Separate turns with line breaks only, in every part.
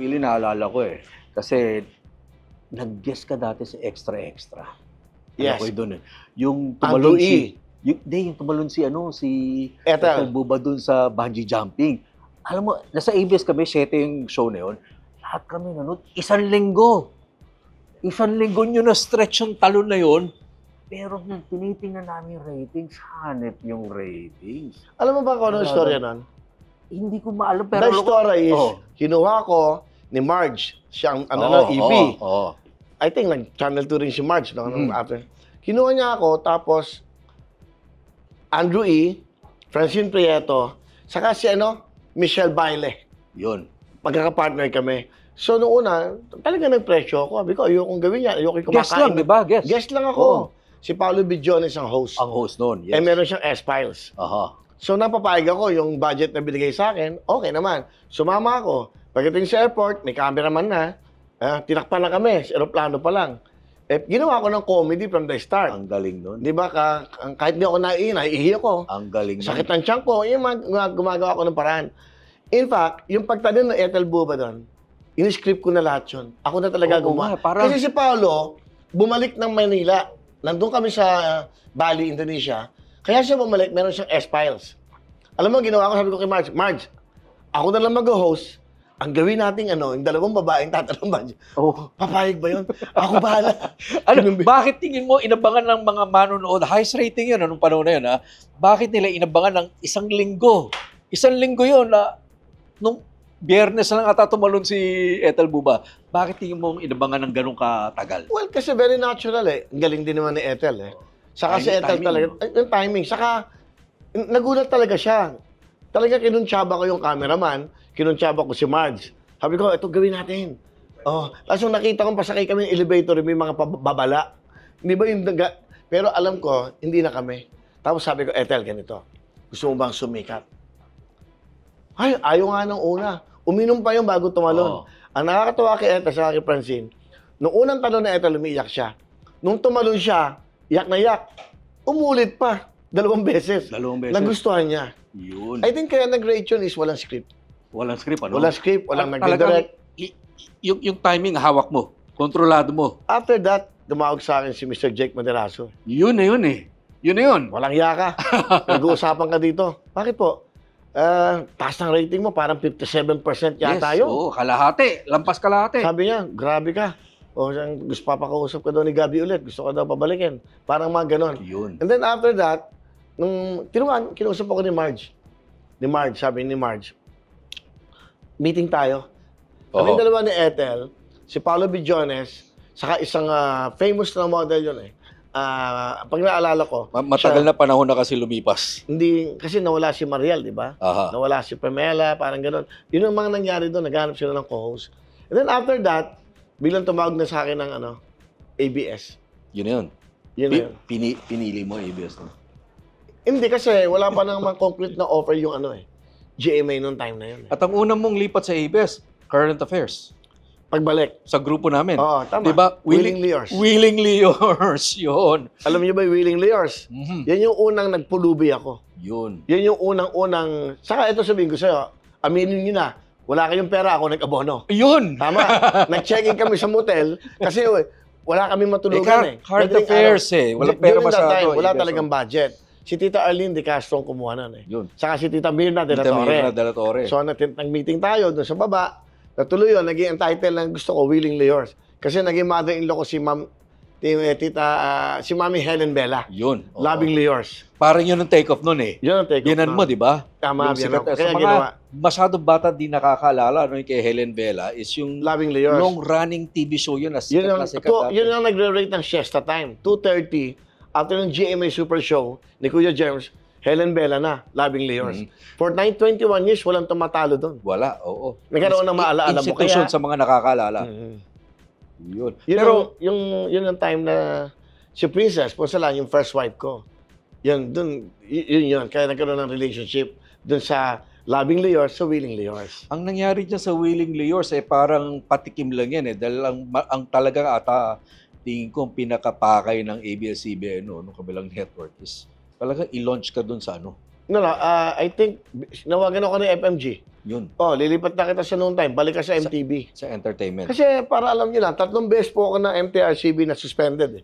Willie, naalala ko eh. Kasi nag-guest ka dati sa Extra Extra.
Yes.
Ano ko doon eh. Yung tumalon
Andrew E.
yung tumalon si
Ethel.
Ethel Buba doon sa bungee jumping. Alam mo, nasa ABS kami, 7 yung show na yun. Lahat kami nanood, 1 linggo. 1 linggo nyo na stretch yung talon na yun. Pero nung tinitingnan namin yung ratings, hanep yung ratings.
Alam mo ba kung anong storya nun?
Hindi ko maalam. Pero
The story is, kinuha ko ni Marge, siyang EP. I think nag-channel 2 rin si Marge. After. Kinuha niya ako, tapos Andrew E., Francine Prieto, saka si Michelle Baile.
Yun.
Magkakapartner kami. So, noong una, talaga nag-presyo ako. Sabi ko, ayokong gawin yan. Ayokong kumakain.
Guest lang, di ba? Guest.
Guest lang ako. Si Paolo Bidjones ang host.
Ang host noon, yes.
Eh, meron siyang S-Files.
Aha.
So, napapayag ako yung budget na binigay sa akin. Okay naman. Sumama ako. Pagdating sa airport, may cameraman na. Tinakpan na kami. Sa aeroplano pa lang. Eh, ginawa ko ng comedy from the start.
Ang galing nun.
Di ba? Kahit di ako naiihi ako.
Ang galing nun.
Sakit ng tiyan ko. Yung gumagawa ko ng paraan. In fact, yung pagtanim ng Ethel Buba doon, in-script ko na lahat yun. Ako na talaga gumawa. Kasi si Paolo, bumalik ng Manila. Nandun kami sa Bali, Indonesia. Kaya siya bumalik, meron siyang S-Files. Alam mo, ginawa ko, sabi ko kay Marge, ako na lang mag-host, ang gawin natin, yung 2 babaeng tatanong ba? Papayag ba yun? Ako bahala.
Bakit tingin mo inabangan ng mga manonood? Highest rating yun, anong panahon na yun, ha? Bakit nila inabangan ng 1 linggo? 1 linggo yun, nung Biyernes lang ata tumalon si Ethel Buba. Bakit tingin mo inabangan ng ganun katagal?
Well, kasi very natural eh. Ang galing din naman ni Ethel eh. Saka si Ethel talaga, yung timing. Saka, nagulat talaga siya. Talaga kinuntsaba ko yung cameraman, kinuntsaba ko si Marge. Sabi ko, ito gawin natin. Tapos yung nakita kong pasakay kami ng elevator, may mga babala. Hindi ba yung pero alam ko, hindi na kami. Tapos sabi ko, Ethel, ganito. Gusto mo bang sumikat? Ay, ayaw nga ng una. Uminom pa yung bago tumalon. Ang nakakatawa kay Ethel sa kay Francine, nung unang talon na Ethel, umiiyak siya. Nung tumalon siya, yak na yak. Umulit pa. 2 beses.
2 beses.
Nagustuhan niya.
Yun.
I think kaya nag-rate yun is walang script.
Walang script, ano?
Walang script, walang nag-direct.
Yung timing, hawak mo. Kontrolado mo.
After that, dumawag sa akin si Mr. Jake Maderaso.
Yun na yun eh. Yun na yun.
Walang yaka. Nag-uusapan ka dito. Bakit po? Taas ng rating mo, parang 57% yata yun.
Oo, kalahati. Lampas kalahati.
Sabi niya, grabe ka. Gusto papakausap ka daw ni Gabby ulit. Gusto ka daw pabalikin. Parang mga ganon.
Yun.
And then after that, nung kinausap ako ni Marge. Sabi ni Marge, meeting tayo. Kami dalawa ni Ethel, si Paolo Bidjones, saka isang famous na model yun eh. Pag naalala ko,
Matagal na panahon na kasi lumipas.
hindi, kasi nawala si Mariel, di ba? Nawala si Pamela, parang gano'n. Yun ang mga nangyari doon, naghanap sila ng co-host. And then after that, biglang tumawag na sa akin ng ABS.
Yun na yun.
Yun na yun.
Pinili mo ABS no?
Hindi kasi wala pa namang concrete na offer yung GMA noong time na yun.
At ang unang mong lipat sa ABS, Current Affairs.
Pagbalik.
Sa grupo namin.
Oo, tama.
Diba?
Willingly Yours.
Willingly Yours. Yun.
Alam niyo ba yung Willingly Yours? Yan yung unang nagpulubi ako.
Yun.
Yan yung unang-unang... Saka ito sabihin ko sa'yo, aminin niyo na, wala kayong pera, ako nag-abono.
Yun.
Tama. Nag-check-in kami sa motel kasi wala kami matulugan
Current Affairs Walang pera masyado.
Wala talagang budget. Si Tita Arlene De Castro ang kumuha nun
Yun.
Saka si Tita Mirna De La Torre. So, nag-meeting tayo doon sa baba. Natuloy yun, naging title ng gusto ko, Willingly Yours. Kasi naging mother-in-law ko si si Mami Helen Bella.
Yun.
Lovingly Yours.
Parang yun ang take-off nun eh.
Yun ang take-off.
Ginan mo, di ba?
Tama,
Kaya
mga
ginawa. Masyadong bata di nakakaalala yung kay Helen Bella is yung
Lovingly Yours.
long-running TV show yun.
Yun ang nagre-rate ng siesta time. 2:30, after ng GMA Super Show ni Kuya James, Helen Bella na, Lovingly Yours. For 21 years, walang tumatalo doon.
Wala, oo.
Nagkaroon ng maalaala mo.
Institution sa mga nakakaalala. Yun.
Pero yun ang time na si Princess, po lang yung first wife ko. Yun. Kaya nagkaroon ng relationship dun sa Lovingly Yours sa Willingly Yours.
Ang nangyari dyan sa Willingly Yours parang patikim lang yan Dahil ang talagang tingin ko ang pinakapakay ng ABS-CBN nung kabilang network is talagang i-launch ka dun sa
I think, nawagan ako ng FMG.
Yun,
Oh, lilipat na kita sa noon time, balik ka sa MTV.
sa entertainment.
Kasi para alam niyo lang, 3 beses po ako ng MTRCB na suspended eh.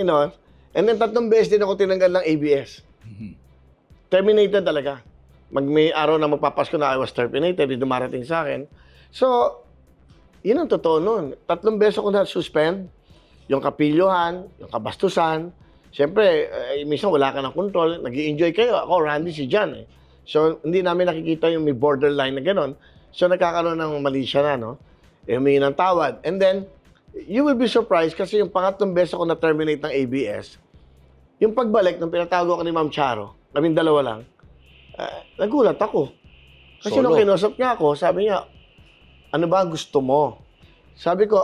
You know, and then 3 beses din ako tinanggal ng ABS. Terminated talaga. May araw na magpapasko na I was terminated, di dumarating sa akin. So, yun ang totoo nun. 3 beses ako na-suspend. Yung kapilyohan, yung kabastusan. Siyempre, minsan wala ka ng control. Nag-i-enjoy kayo. Ako, Randy, si John eh. So, hindi namin nakikita yung may borderline na gano'n. So, nagkakaroon ng mali siya na, no? Humingi ng tawad. And then, you will be surprised kasi yung pangatlong beses ako na-terminate ng ABS, yung pagbalik, nung pinatawag ako ni Ma'am Charo, kaming dalawa lang, nagulat ako. Kasi
Solo.
nung kinusap niya ako, sabi niya, ano ba ang gusto mo? Sabi ko,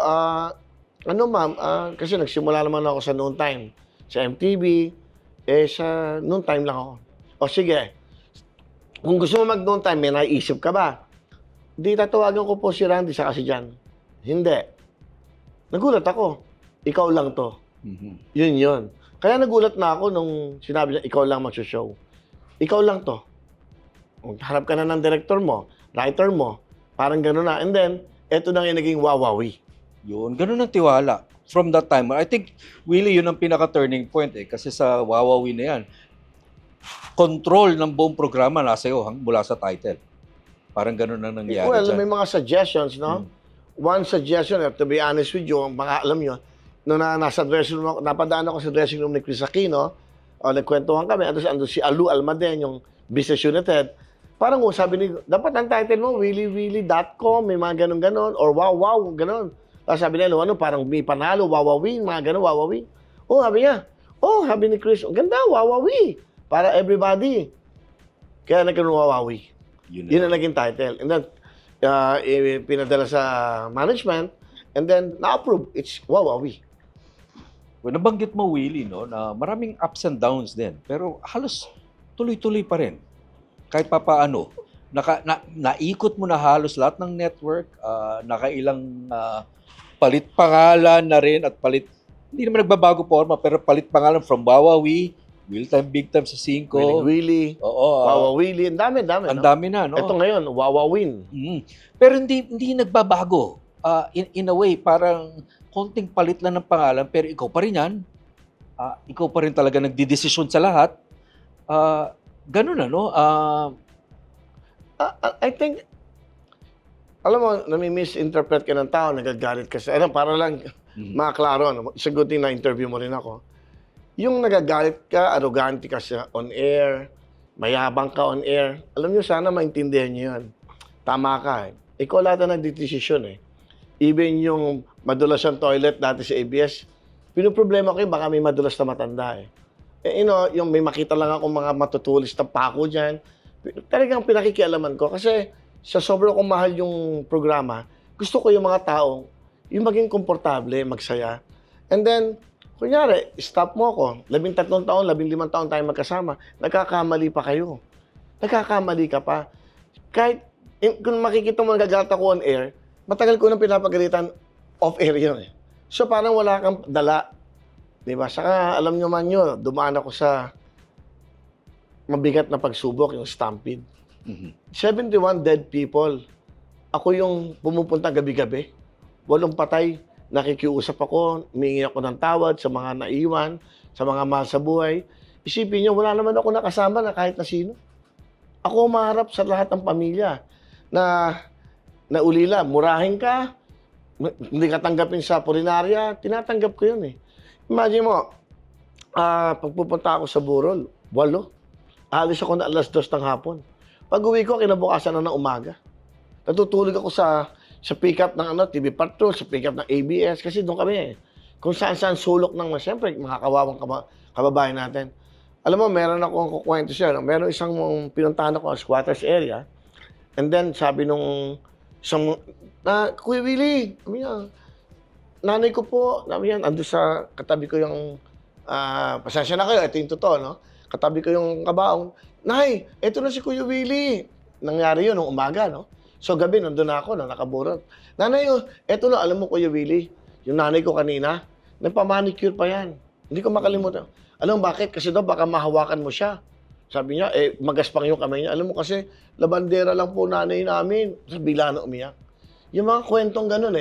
ano ma'am, kasi nagsimula naman ako sa noon time. Sa MTV, sa noon time lang ako. O sige, kung gusto mo mag noon time, may naisip ka ba? Di tatawagan ko po si Randy sa kasi dyan. Hindi. Nagulat ako. Ikaw lang to. Yun. Kaya nagulat na ako nung sinabi niya, ikaw lang mag-show. Ikaw lang to. Harap ka na ng director mo, writer mo, parang gano'n na. And then, eto na yung naging wawawi.
Yun, ganun ang tiwala. From that time, I think, Willie, yun ang pinaka-turning point eh. Kasi sa Wawawi na yan, control ng buong programa nasa iyo mula sa title. Parang ganun ang nangyari
Well,
dyan.
may mga suggestions, no? One suggestion, to be honest with you, baka alam nyo, nung nasa dressing room, napadaan ako sa dressing room ni Chris Aquino, nagkwentuhan kami, ando si Alu Almaden, yung business unit head, parang sabi ni, dapat ang title mo, willyWilly.com, may mga ganun-ganon, or wow, ganon. Tapos sabi niya, ano, parang may panalo, wawawi, mga ganon, wawawi. Oh, sabi niya, sabi ni Chris, ganda, wawawi, para everybody. Kaya nagkaroon wawawi. Yun ang naging title. And then, pinadala sa management, and then, na-approve. It's wawawi.
Well, nabanggit mo, Willie, no, na maraming ups and downs din. Pero halos tuloy-tuloy pa rin. Kahit papaano. Naikot mo na halos lahat ng network, nakailang palit pangalan na rin at hindi naman nagbabago forma, pero palit pangalan from Wawawi, Real Time, Big Time sa 5.
Willy,
Oo.
Wawawili, ang dami.
Ang dami na, no?
Ito ngayon, Wawawin.
Pero hindi nagbabago. In a way, parang konting palit lang ng pangalan, pero ikaw pa rin yan. Ikaw pa rin talaga nagdidesisyon sa lahat. Ganun na, no?
I think, alam mo, nami-misinterpret ka ng tao, nagagalit ka sa, para lang makaklaro, no? It's a good thing na interview mo rin ako. Yung nagagalit ka, arrogante ka sa on-air, mayabang ka on-air, alam nyo, sana maintindihan nyo yun. Tama ka eh. Ikaw lahat na nagdidesisyon eh. Even yung madulas ang toilet dati sa ABS, pinoproblema ko yung baka may madulas na matanda eh. Yung may makita lang ako mga matutulis na pako dyan, talagang pinakikialaman ko kasi sa sobrang kong mahal yung programa, gusto ko yung mga tao, yung maging komportable, magsaya. And then, kunyari, stop mo ako, 13 taon, 15 taon tayo magkasama, nagkakamali pa kayo. Nagkakamali ka pa. Kahit, kung makikita mo nagagalit ako on air, matagal ko nang pinapagalitan off-air yun eh. So parang wala kang dala. Diba? Saka alam nyo man yun, dumaan ako sa mabigat na pagsubok, yung stampede. 71 dead people. Ako yung pumupunta gabi-gabi. 8 patay. Nakikiusap ako, humingi ako ng tawad sa mga naiwan, sa mga mahal sa buhay. Isipin nyo, wala naman ako nakasama na kahit na sino. Ako umaharap sa lahat ng pamilya na ulila, murahin ka, hindi ka tanggapin sa pulinarya, tinatanggap ko yun eh. Imagine mo, pagpupunta ako sa Burol, 8. Alis ako na 2:00 ng hapon. Pag uwi ko, kinabukasan na ng umaga. Natutulog ako sa pick-up ng TV Patrol, sa pick-up ng ABS, kasi doon kami eh. Kung saan-saan sulok ng, siyempre, mga kawawang kababayan natin. Alam mo, meron akong kukwento siya. No? Meron isang pinuntahan ako sa squatters area. And then, sabi nung isang, Kuya Willie, nanay ko po, ando sa katabi ko yung, pasensya na kayo, ito yung totoo, no? Katabi ko yung kabaong, Nay, ito na si Kuya Willie. Nangyari yun nung umaga, no? So, gabi, nandun na ako, nakaburot. Nanay, eto na, alam mo, Kuya Willie, yung nanay ko kanina, nagpa-manicure pa yan. Hindi ko makalimutan. Alam mo bakit? Kasi daw, baka mahawakan mo siya. Sabi niya, magaspang yung kamay niya. Alam mo kasi, labandera lang po nanay namin. Tapos bigla na umiyak. Yung mga kwentong ganun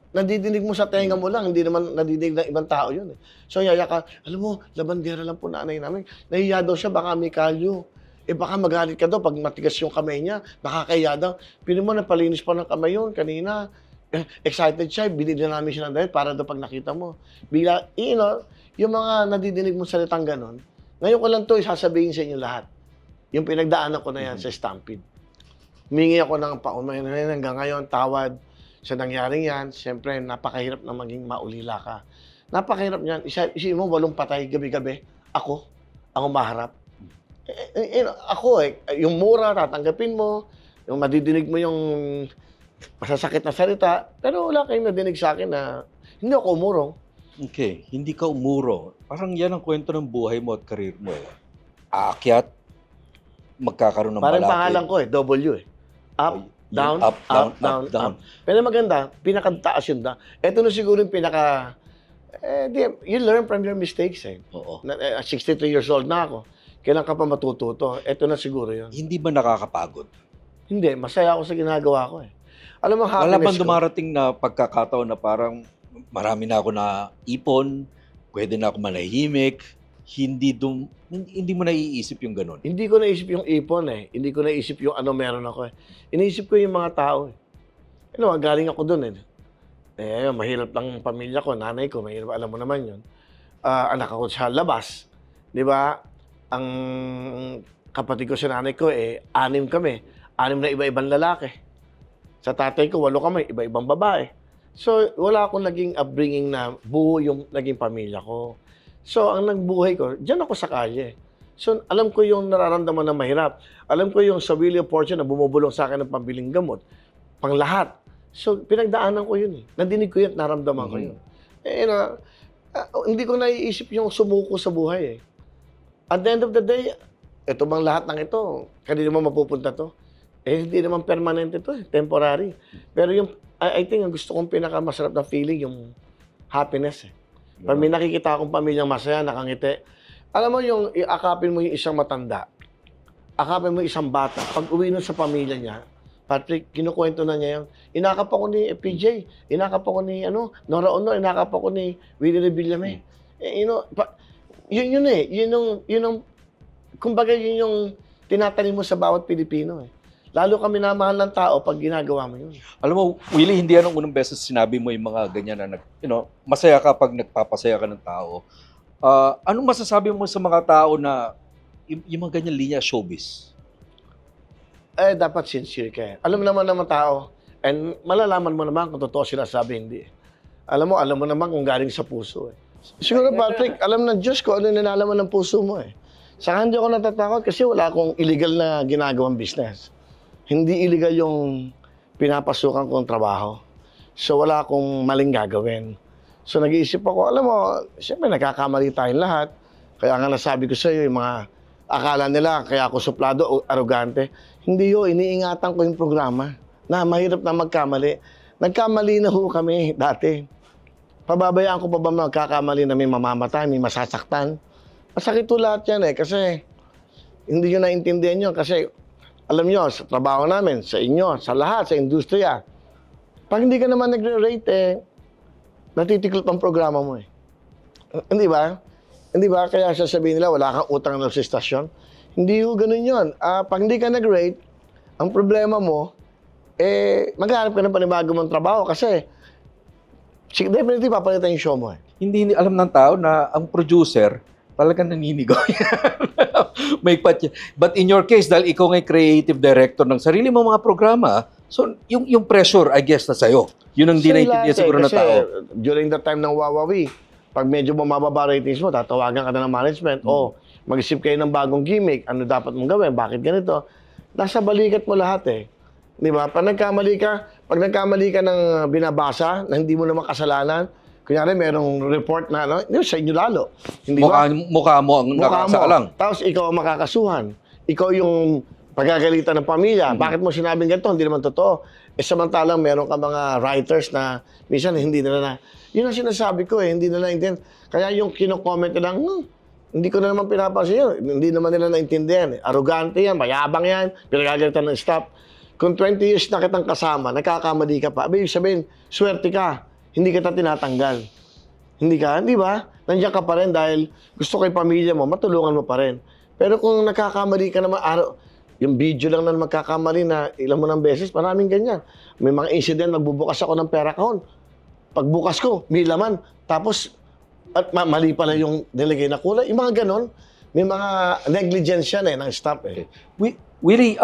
nadidinig mo sa tenga mo lang, hindi naman nadidinig ng ibang tao yun. So yaya ka, alam mo, labandera lang po nanay namin. Nahiya daw siya, baka may kalyo. Baka magalit ka daw pag matigas yung kamay niya. Baka kaya daw. Pili mo, napalinis pa ng kamay yun kanina. Excited siya, binili namin siya ng damit para daw pag nakita mo. Bigla, yung mga nadidinig mo salitang ganun, ngayon ko lang to sasabihin sa inyo lahat. Yung pinagdaanan ko na yan sa Stampede. Humingi ako ng paumayan hanggang ngayon, tawad sa nangyaring yan. Siyempre, napakahirap na maging maulila ka. Napakahirap niyan. Isipin mo, 8 patay gabi-gabi. Ako maharap. Yung mura, tatanggapin mo. Yung madidinig mo yung masasakit na salita. Pero wala kayong nadinig sa akin na hindi ako umurong.
Okay, hindi ka umuro. Parang yan ang kwento ng buhay mo at karir mo. Aakyat, magkakaroon ng
Parang
malaki.
pangalan ko W . Up, down,
up, down,
down,
up, down.
up. Pero maganda, pinakataas yun da. Ito na siguro yung you learn from your mistakes
Oo.
63 years old na ako. Kailan ka pa matututo? Ito na siguro yun.
Hindi ba nakakapagod?
Hindi, masaya ako sa ginagawa ko Alam mo, happiness
Wala bang
ko.
dumarating na pagkakataon na parang marami na ako na ipon, pwede na ako manahimik, hindi mo naiisip yung ganun?
Hindi ko naisip yung ipon Hindi ko naisip yung ano meron ako Iniisip ko yung mga tao galing ako dun mahirap lang ang pamilya ko, nanay ko, mahirap, alam mo naman yun. Anak ako sa labas. Di ba? Ang kapatid ko sa nanay ko, 6 kami. 6 na iba-ibang lalaki. Sa tatay ko, 8 kami, iba-ibang babae. So, wala akong naging upbringing na buo yung naging pamilya ko. So, ang nagbuhay ko, diyan ako sa kalye. So, alam ko yung nararamdaman na mahirap. Alam ko yung sa Wheel of Fortune na bumubulong sa akin ng pambiling gamot. Pang lahat. So, pinagdaanan ko yun Nandinig ko yun, naramdaman ko yun. Hindi ko naiisip yung sumuko sa buhay At the end of the day, ito bang lahat ng ito, kanina mo mapupunta to? Hindi naman permanente to temporary. Pero yung, I think, ang gusto kong pinakamasarap na feeling, yung happiness Pag may nakikita akong pamilyang masaya, nakangiti, alam mo yung, iakapin mo yung isang matanda, akapin mo yung isang bata, pag uwi nun sa pamilya niya, Patrick, kinukwento na niya yun. Inakap ako ni PJ, inakap ako ni Nora Ono, inakap ako ni Willie Revillame. Yun kumbaga yun yung tinatanim mo sa bawat Pilipino Lalo kami namahal ng tao pag ginagawa mo yun.
Alam mo, Willie, hindi yan ang unang beses sinabi mo yung mga ganyan na masaya ka pag nagpapasaya ka ng tao. Anong masasabi mo sa mga tao na yung mga ganyan linya showbiz?
Dapat sincere ka Alam naman ng tao, and malalaman mo naman kung totoo sila sabi, hindi. Alam mo naman kung galing sa puso Siguro, Patrick, alam ng Diyos ko ano nilalaman ng puso mo Saka hindi ako natatakot kasi wala akong illegal na ginagawang business. Hindi illegal yung pinapasukan kong trabaho. So, wala akong maling gagawin. So, nag-iisip ako, alam mo, siyempre nagkakamali tayong lahat. Kaya nga nasabi ko sa iyo, yung mga akala nila, kaya ako suplado o arrogante. Hindi iniingatan ko yung programa na mahirap na magkamali. Nagkamali na kami dati. Pababayaan ko pa ba magkakamali na may mamamatay, may masasaktan? Masakit lahat yan kasi hindi nyo naintindihan yun kasi alam nyo, sa trabaho namin, sa inyo, sa lahat, sa industriya, pag hindi ka naman nagre-rate, natitiklop ang programa mo Hindi ba? Hindi ba? Kaya sasabihin nila, wala kang utang na sa istasyon. Hindi ganun yun. Pag hindi ka nag-rate, ang problema mo, maghanap ka ng panibago mong trabaho kasi definitely papalitan yung show mo
Hindi alam ng tao na ang producer talagang naninigaw May patya. But in your case, dahil ikaw nga'y creative director ng sarili mo mga programa, so yung pressure, I guess, na sa'yo. Yun ang di naintindihan siguro ng tao.
During the time ng Wawawi, pag medyo bumababa ratings mo, tatawagan ka na ng management, mag-isip kayo ng bagong gimmick, ano dapat mong gawin, bakit ganito? Nasa balikat mo lahat Di ba? Pag nagkamali ka ng binabasa, na hindi mo naman kasalanan, kunyari, merong report na, sa inyo lalo. Hindi ba?
Mukha mo ang nakasaalang.
Tapos ikaw ang makakasuhan. Ikaw yung pagkagalitan ng pamilya. Bakit mo sinabing ganito? Hindi naman totoo. Samantalang meron ka mga writers na minsan hindi nila na. Yun ang sinasabi ko hindi nila naintindihan. Kaya yung kino-comment lang, Hindi ko na naman pinapansin yun. Hindi naman nila naintindihan. Arrogante yan, mayabang yan, pinagagalitan ng staff. Kung 20 years na kitang kasama, nagkakamali ka pa, ibig sabihin, swerte ka, hindi kita tinatanggal. Hindi ka, di ba? Nandiyan ka pa rin dahil gusto ko yung pamilya mo, matulungan mo pa rin. Pero kung nagkakamali ka naman, yung video lang na magkakamali na ilang mo ng beses, maraming ganyan. May mga incident, magbubukas ako ng pera account. Pagbukas ko, may laman. Tapos, at mali pala yung nilagay na kulay. Yung mga ganon, may mga negligence yan ng staff eh.
Willie,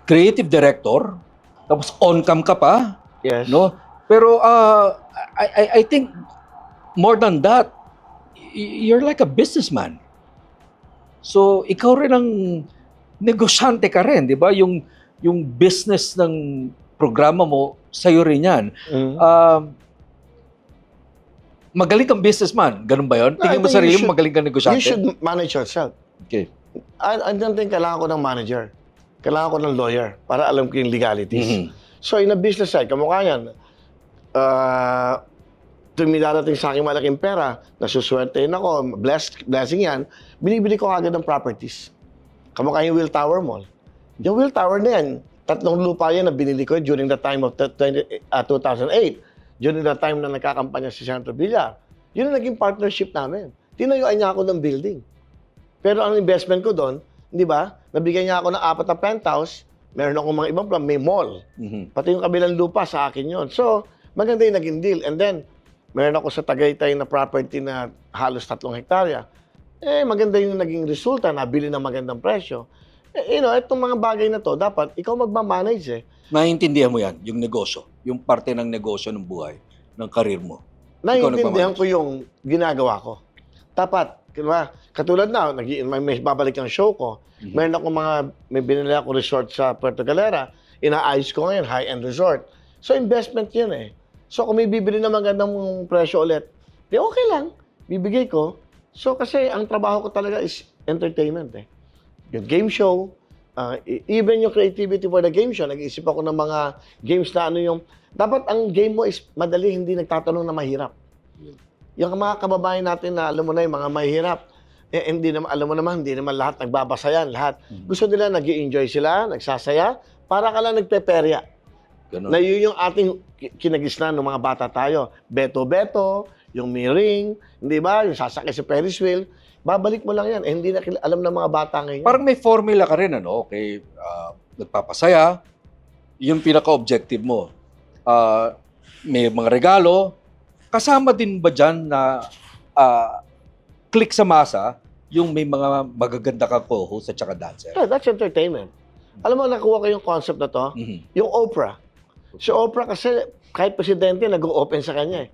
creative director, tapos on-cam ka pa,
Yes.
no? Pero I think more than that, you're like a businessman. So ikaw rin ang negosyante ka rin, 'di ba? Yung business ng programa mo, sa'yo rin 'yan. Magaling kang businessman, ganun ba 'yon? Tingin mo sarili mo magaling kang negosyante?
You should manage yourself.
Okay.
I don't think kailangan ko ng manager. Kailangan ko ng lawyer para alam ko yung legalities. So, in a business side, kamukha yan, tuwing darating sa akin malaking pera, nasuswertein ako, blessing yan, binibili ko agad ng properties. Kamukha yung Will Tower Mall. Yung Will Tower na yan, 3 lupa yan na binili ko during the time of 2008. During the time na nagkakampanya si Senator Villar. Yun ang naging partnership namin. Tinayuan niya ako ng building. Pero ang investment ko doon, di ba, nabigyan niya ako ng 4 na penthouse, meron akong mga ibang plan, may mall. Pati yung kabilang lupa sa akin yon. So, maganda yung naging deal. And then, meron ako sa Tagaytay na property na halos 3 hektarya. Maganda yung naging resulta, nabili ng magandang presyo. Itong mga bagay na to, dapat ikaw magmamanage eh.
Naiintindihan mo yan, yung negosyo, yung parte ng negosyo ng buhay, ng karir mo.
Naiintindihan ko yung ginagawa ko. Dapat, katulad na, may babalik ang show ko. Meron ako may binili ako resort sa Puerto Galera. Inaayos ko ngayon, high-end resort. So, investment yun eh. So, kung may bibili na magandang presyo ulit, di okay lang, bibigay ko. So, kasi ang trabaho ko talaga is entertainment eh. Yung game show, even yung creativity for the game show, nag-iisip ako ng mga games na dapat ang game mo is madali, hindi nagtatanong na mahirap. Yung mga kababayan natin na alam mo na yung mga mahirap, hindi naman, alam mo naman, hindi naman lahat nagbabasa yan, lahat. Gusto nila, nag-i-enjoy sila, nagsasaya, para ka lang nagpeperya.
Ganun.
Na yun yung ating kinagisnan ng mga bata tayo. Beto-beto, yung miring, hindi ba? Yung sasakay sa Ferris wheel. Babalik mo lang yan. Hindi na alam ng mga bata ngayon.
Parang may formula ka rin, ano? Okay, nagpapasaya, yung pinaka-objective mo. May mga regalo. Kasama din ba dyan na click sa masa, yung may mga magaganda ka co-host at saka dancer?
Yeah, that's entertainment. Alam mo, nakuha ko yung concept na to, yung Oprah. Si Oprah kasi, kahit presidente, nag-open sa kanya eh.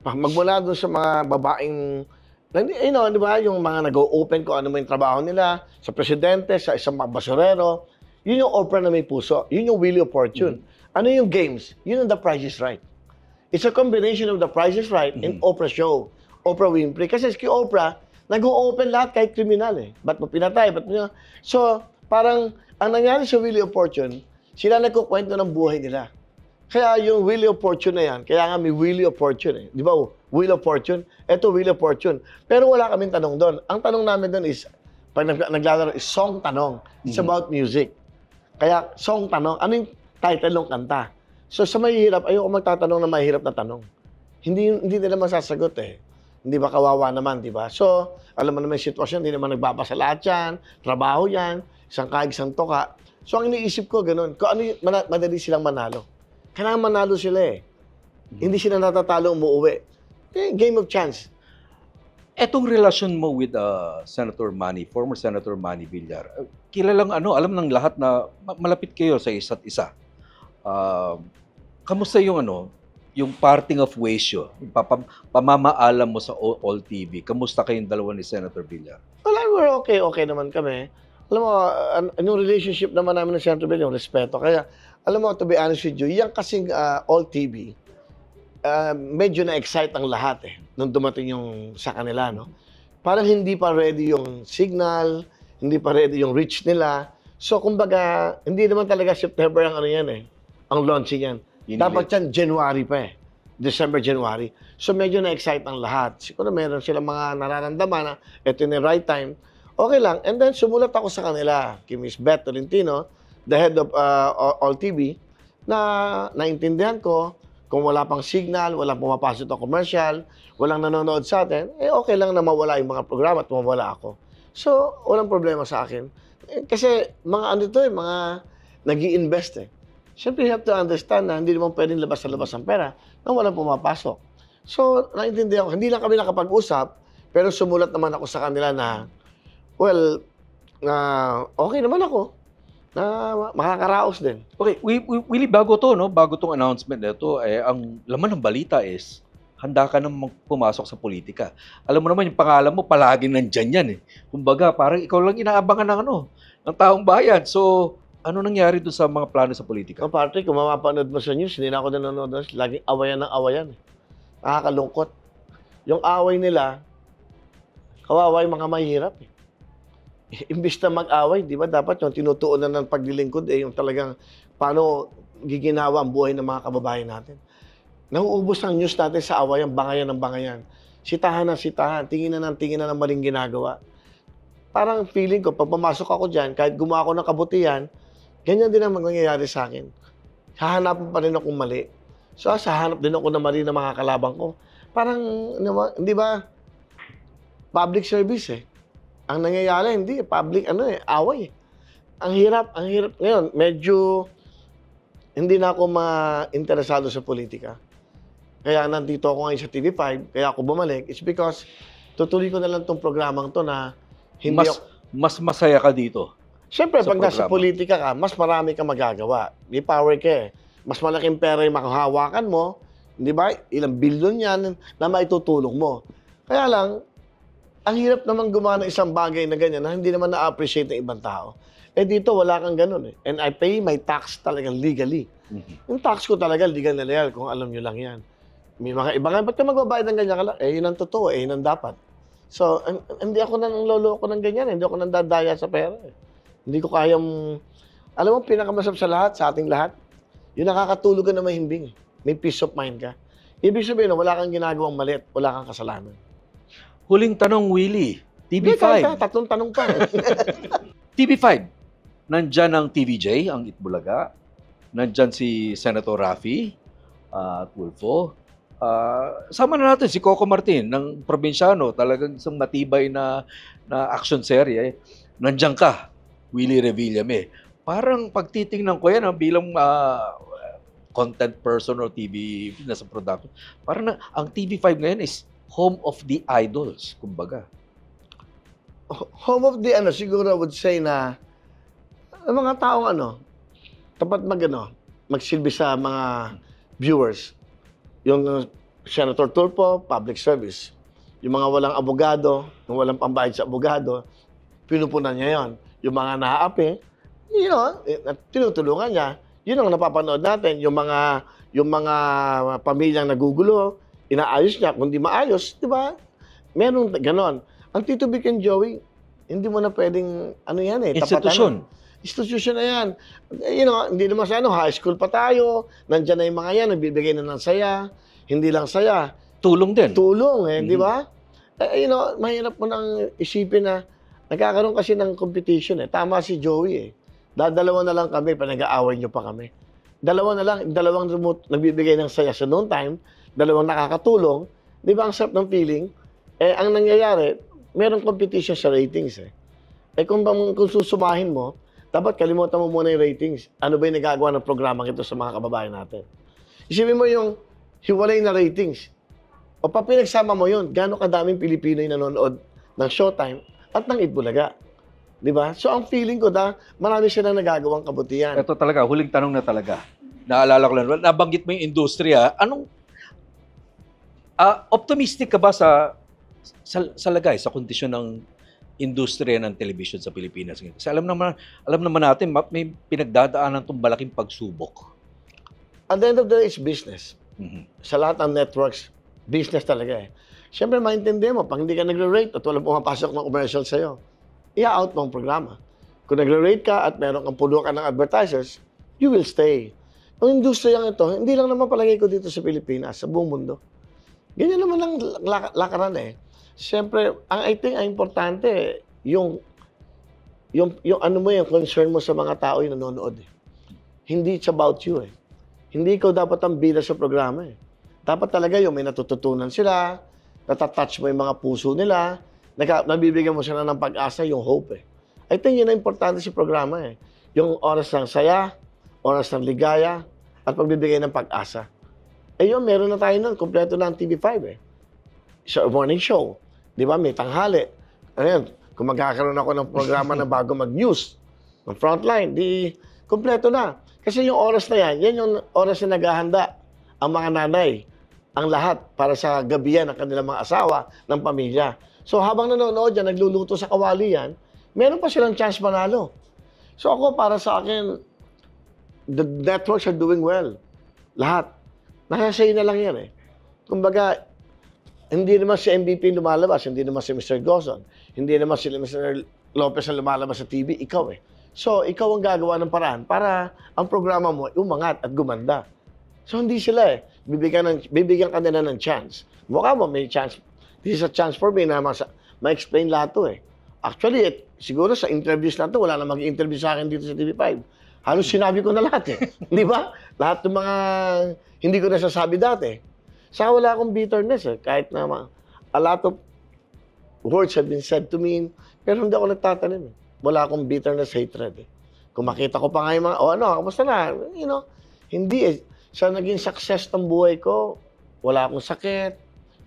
Magmula doon sa mga babaeng, di ba, yung mga nag-open ko ano mo yung trabaho nila, sa presidente, sa isang basurero, yun yung Oprah na may puso. Yun yung Wheel of Fortune. Ano yung games? Yun yung The Price is Right. It's a combination of The Price is Right and Oprah show. Oprah Winfrey. Kasi si Oprah, nag-open lahat kahit kriminal eh. Ba't mo pinatay? So, parang, ang nangyari sa Wheel of Fortune, sila nagkukwento ng buhay nila. Kaya yung Wheel of Fortune na yan, kaya nga may Wheel of Fortune eh. Di ba? Wheel of Fortune. Ito, Wheel of Fortune. Pero wala kaming tanong doon. Ang tanong namin doon is, pag naglalaro, is song tanong. It's about music. Kaya, song tanong. Ano yung title ng kanta? So, sa mahihirap, ayoko magtatanong na mahihirap na tanong. Hindi nila masasagot eh. Hindi ba kawawa naman, di ba? So, alam mo naman yung sitwasyon, hindi naman nagbabasa lahat yan, trabaho yan, isang kaig, isang toka. So, ang iniisip ko, ganun, kung ano yung madali silang manalo. Kailangan manalo sila eh. Hindi sila natatalo umuwi. Game of chance.
Etong relasyon mo with Senator Manny, former Senator Manny Villar, kilalang alam ng lahat na malapit kayo sa isa't isa. Kamusta yung parting of ways yun, pamamaalam mo sa All TV, kamusta kayong dalawa ni Senator Villar?
Wala, we're okay naman kami. Alam mo, yung relationship naman namin ng Senator Villar, yung respeto. Kaya, alam mo, to be honest with you, yung kasing All TV, medyo na-excite ang lahat eh, nung dumating yung sa kanila, no? Parang hindi pa ready yung signal, hindi pa ready yung reach nila. So, kumbaga, hindi naman talaga September ang yan eh, ang launching yan. Dapat yan, January pa eh. December, January. So medyo na-excite ang lahat. Siguro meron silang mga nararamdaman na ito yung right time. Okay lang. And then sumulat ako sa kanila, kay Miss Beth Tolentino, the head of All TV, na naintindihan ko kung wala pang signal, walang pumapasok na commercial, walang nanonood sa atin, okay lang na mawala yung mga programa at mawala ako. So, walang problema sa akin. Kasi mga ano to mga nag-i-invest Siyempre, you have to understand na hindi naman pwedeng labas ang pera na walang pumapasok. So, naintindihan ko, hindi lang kami nakapag-usap, pero sumulat naman ako sa kanila na, well, okay naman ako, na makakaraos din.
Okay, Willie, bago tong announcement na ito, ang laman ng balita is, handa ka nang pumasok sa politika. Alam mo naman, yung pangalan mo, palaging nandyan yan Kumbaga, parang ikaw lang inaabangan ng taong bayan. So, ano nangyari doon sa mga plano sa politika?
Patrick, kung mapapanood mo sa news, hindi na ako nanonood. Laging awayan ng awayan. Nakakalungkot. Yung away nila, kawawa yung mga mahirap. Imbis na mag-away, di ba? Dapat yung tinutuunan ng paglilingkod, yung talagang paano giginawa ang buhay ng mga kababayan natin. Nauubos ang news natin sa awayan, bangayan ng bangayan. Sitahan ng sitahan, tingin na ng maling ginagawa. Parang feeling ko, pag pumasok ako dyan, kahit gumawa ako ng kabutihan, ganyan din ang mangyayari sa akin. Hahanapan pa rin akong mali. So, sahanap din ako na mali ng mga kalabang ko. Parang, hindi ba, public service Ang nangyayari, hindi. Public, away Ang hirap. Ngayon, medyo, hindi na ako ma-interesado sa politika. Kaya nandito ako ngayon sa TV5, kaya ako bumalik, it's because tutuloy ko na lang tong programang to na hindi
mas masaya ka dito.
Siyempre,
sa
pag nasa
programa.
politika ka, mas marami ka magagawa. May power ka Mas malaking pera yung makahawakan mo, di ba? Ilang bilyon yan na maitutulong mo. Kaya lang, ang hirap naman gumawa ng isang bagay na ganyan na hindi naman na-appreciate ng ibang tao. Dito, wala kang ganun And I pay my tax talagang legally. Yung tax ko talaga, legal na legal, kung alam nyo lang yan. May mga iba nga, ba't ka magbabayad ng ganyan ka lang? Yun ang totoo, yun ang dapat. So, hindi ako nang loloko ng ganyan, hindi ako nang dadaya sa pera. Hindi ko kayang, alam mo, pinakamasarap sa lahat, sa ating lahat, yung nakakatulog ka na mahimbing. May peace of mind ka. Ibig sabihin, wala kang ginagawang mali at wala kang kasalanan.
Huling tanong, Willie. TV5.
Tatlong tanong pa.
TV5. Nandyan ang TVJ, ang Itbulaga. Nandyan si Senator Raffy at Tulfo. Sama na natin si Coco Martin ng probinsyano, talagang isang matibay na action serye. Nandiyan ka, Willie Revillame. Parang pagtitingnan ko yan bilang content person or TV nasa production, parang ang TV5 ngayon is home of the idols, kumbaga.
Home of the siguro I would say na ang mga taong tapat magsilbi sa mga viewers. Yung Senator Tulfo, public service. Yung mga walang abogado, yung walang pambayad sa abogado, pinupunan niya yon. Yung mga naaapi, tinutulungan niya. Yun ang napapanood natin. Yung mga pamilyang nagugulo, inaayos niya. Kung di maayos, di ba? Meron ganon. Ang Tito Vic and Joey, hindi mo na pwedeng,
Institusyon.
Institusyon na yan. Hindi naman sa high school pa tayo. Nandiyan na yung mga yan, nagbibigay na ng saya. Hindi lang saya.
Tulong din.
Tulong, di ba? Mahirap mo nang isipin na nagkakaroon kasi ng competition Tama si Joey Dalawa na lang kami, nag-aaway niyo pa kami. Dalawa na lang, dalawang remote nagbibigay ng saya sa noon time, dalawang nakakatulong. Di ba ang sarap ng feeling? Ang nangyayari, merong competition sa ratings kung susumahin mo, dapat kalimutan mo muna yung ratings. Ano ba yung nagagawa ng programang ito sa mga kababayan natin? Isipin mo yung hiwalay na ratings. O pa pinagsama mo yun, gano'ng kadaming Pilipino yung nanonood ng Showtime at ng Itbulaga. Di ba? So ang feeling ko marami silang nagagawang kabutihan.
Ito talaga, huling tanong na talaga. Naalala ko lang, nabanggit mo yung industriya. Optimistic ka ba sa lagay, sa kondisyon ng industriya ng television sa Pilipinas? Kasi alam naman natin, may pinagdadaanan itong malaking pagsubok.
At the end of the day, it's business. Sa lahat ng networks, business talaga Siyempre, maintindihan mo, pag hindi ka nagre-rate at walang pumapasok ng commercial sa'yo, i-out mo ang programa. Kung nagre-rate ka at meron kang puno ka ng advertisers, you will stay. Ang industriyang ito, hindi lang naman palagay ko dito sa Pilipinas, sa buong mundo. Ganyan naman ang lakaran eh. Siyempre, I think ang importante, yung ano mo yung concern mo sa mga tao yung nanonood eh. Hindi it's about you eh. Hindi ikaw dapat ang bida sa programa eh. Dapat talaga yung may natututunan sila, natatouch mo yung mga puso nila, nabibigyan mo sila ng pag-asa, yung hope eh. I think yun ang importante sa programa eh. Yung oras ng saya, oras ng ligaya, at pagbibigay ng pag-asa. Eh yun, meron na tayo nun, kompleto na ang TV5 eh. Morning show, di ba? May tanghali. Ayan, kung magkakaroon ako ng programa na bago mag-news, ng frontline, di kompleto na. Kasi yung oras na yan yung oras na naghahanda ang mga nanay, ang lahat para sa gabihan ng kanilang mga asawa, ng pamilya. So habang nanonood yan, nagluluto sa kawali yan, meron pa silang chance manalo. So ako, para sa akin, the networks are doing well. Lahat. Nasa say na lang yan eh. Kumbaga, hindi naman si MVP lumalabas, hindi naman si Mr. Gozon, hindi naman si Mr. Lopez ang lumalabas sa TV, ikaw eh. So, ikaw ang gagawa ng paraan para ang programa mo umangat at gumanda. So, hindi sila eh. Bibigyan ka nila ng chance. Mukha mo, may chance. This is a chance for me na ma-explain lahat to eh. Actually, siguro sa interviews na to, wala na mag-interview sa akin dito sa TV5. Halos sinabi ko na lahat eh. Di ba? Lahat ng mga hindi ko nasasabi dati. Saka wala akong bitterness eh. Kahit na a lot of words have been said to me, pero hindi ako nagtatanim eh. Wala akong bitterness, hatred eh. Kung makita ko pa nga yung mga, kamusta na? You know, hindi eh. Sa naging success ng buhay ko, wala akong sakit.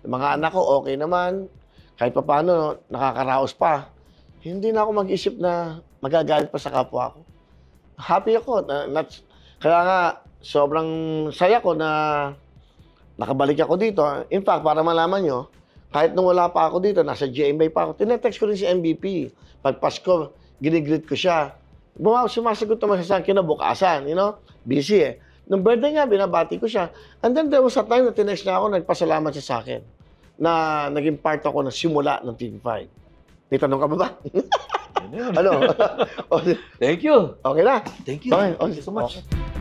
Yung mga anak ko, okay naman. Kahit pa paano, nakakaraos pa. Hindi na ako mag-isip na magagalit pa sa kapwa ko. Happy ako. Kaya nga, sobrang saya ko na nakabalik ako dito. In fact, para malaman nyo, kahit nung wala pa ako dito, nasa GMA pa ako, tinetext ko rin si MVP. Pag Pasko, ginigreet ko siya. Sumasagot naman siya sa kinabukasan, you know? Busy eh. Nung birthday nga, binabati ko siya. And then there was a time na tinext niya ako, nagpasalamat siya sa akin na naging part ako ng simula ng TV5. May tanong ka ba ba? Ano?
Thank you.
Okay na?
Thank you.
Okay.
Thank you so much.
Okay.